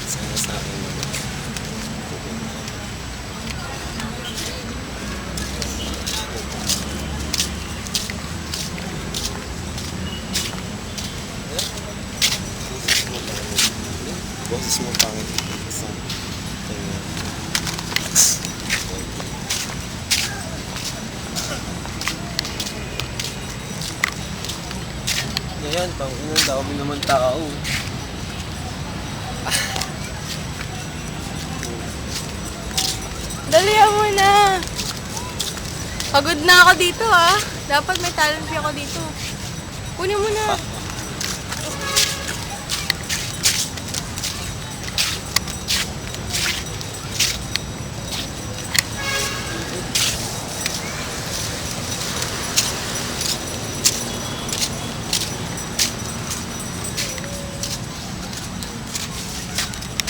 Sana sa akin naman. Boses mo pangit. Ngayon, pang-inang dami naman tao. Dalihan mo na. Pagod na ako dito ah. Dapat may talent fee ako dito. Kunin mo na.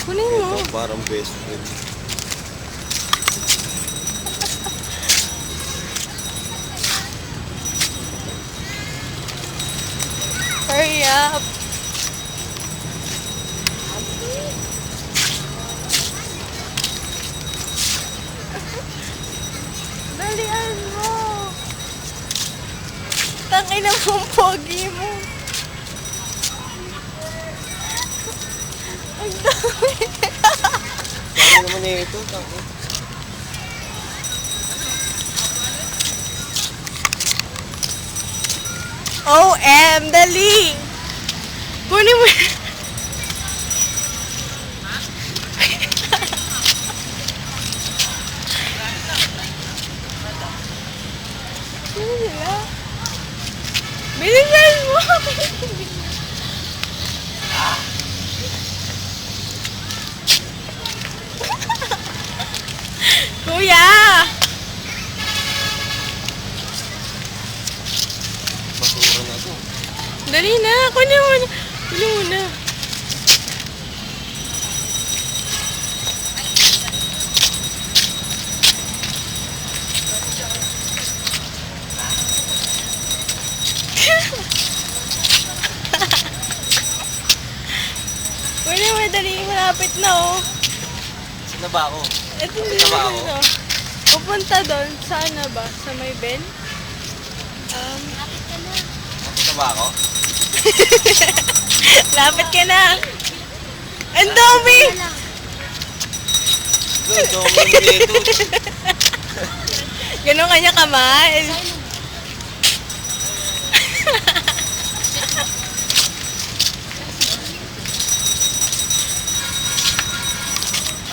Kunin mo. Ito parang best friend. Hurry up. Dalian mo. Tangina mong pogi mo. Ang dami. Dami naman eh ito. OM, dali. Kunin mo. Ano sila? Bilisan mo. Kuya! Basura na to. Dali na, kunin mo na. Kunin mo na. Kunin mo, dali. Malapit na oh. Saan na ba ako? Ito Malapit na ba ako? ano. Pupunta doon. Saan na ba? Sa may Ben? Malapit na ba ako? Lapit ka na. Ang dami! Ito, dami nito. Ganun kanya kamahal.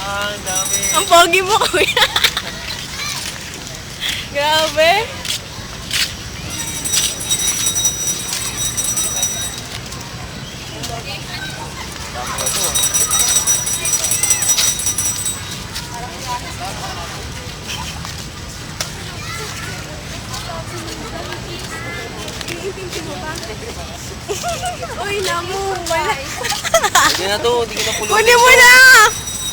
Ang dami. Ang pogi mo, kuya. Grabe. Dami na to. Uy, namu. Wala. Hindi na to, hindi ko na pulutin. Kunin mo na!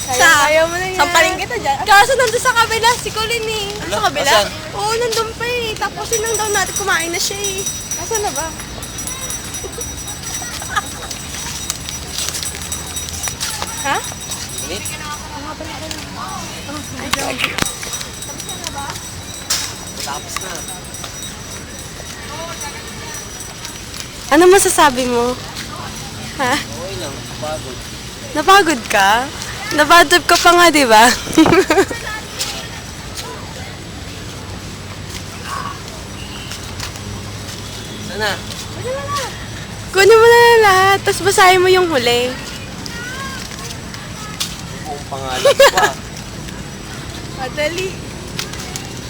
Kaya mo na yan. Sampaling kita dyan. Kaso nandun sa kabila, si Colin eh. Ala, Sa kabila? asan? Oo, nandun pa eh. Tapos yun lang daw natin kumain na siya eh. Asan na ba? Ha? Init? Tapos na. Ano masasabi mo? Ha? Okay lang, pagod. Napagod ka? Nabad trip ka pa nga, di ba? Sana? Kunin mo na lang lahat, tapos basahin mo yung huli. Buong pangalan ko pa. Adali.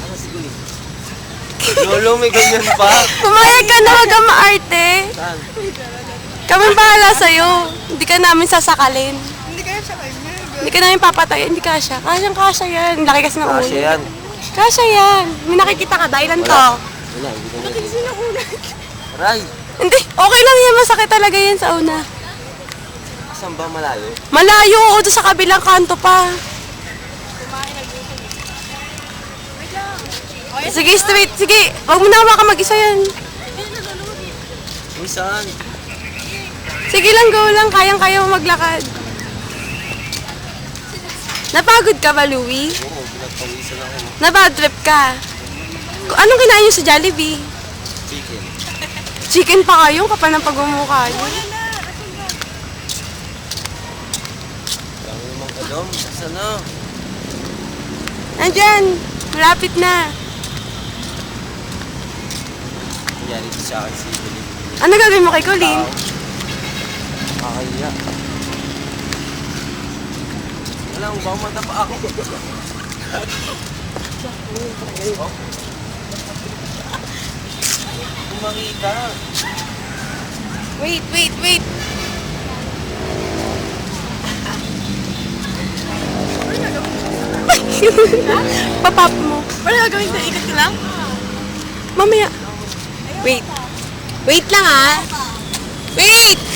Ano siguro? Lolo, may ganyan pa? Pumayag ka na, wag kang maarte. Saan? Kami bahala sa'yo. Hindi ka namin sasakalin. Hindi kaya siya kanya. Hindi ka namin papatayin. Hindi kasya. Kasyang-kasya yan. Laki kasi ng ulo. Kasya yan. Kasya yan. May nakikita ka. Dahilan to. Wala, hindi ko na. Aray! Hindi. Okay lang yan. Masakit talaga yan sa una. Saan ba malayo? Malayo. O, doon sa kabilang kanto pa. Sige, straight. Sige. Huwag mo na hawakan mag-isa yan. Uy, saan? Sige lang, go lang. Kayang-kaya mo maglakad. Napagod ka ba, Louie? Oo, pinagpawisan ako. Na-bad trip ka? Anong kinain niyo sa Jollibee? Chicken. Chicken pa kayo? Kapal ng pagmumukha niyo. Kami naman kadom. Saan na? Nandyan. Malapit na. Nangyari ito sa akin si Evelyn. Ano gagawin mo kay Colleen? Kakaya. Wala, baka matapa ako. Kumangi ka. Wait, wait, wait. Papap mo. Wala gagawin na ikot ka lang? Mamaya. Wait. Wait lang ah. Wait!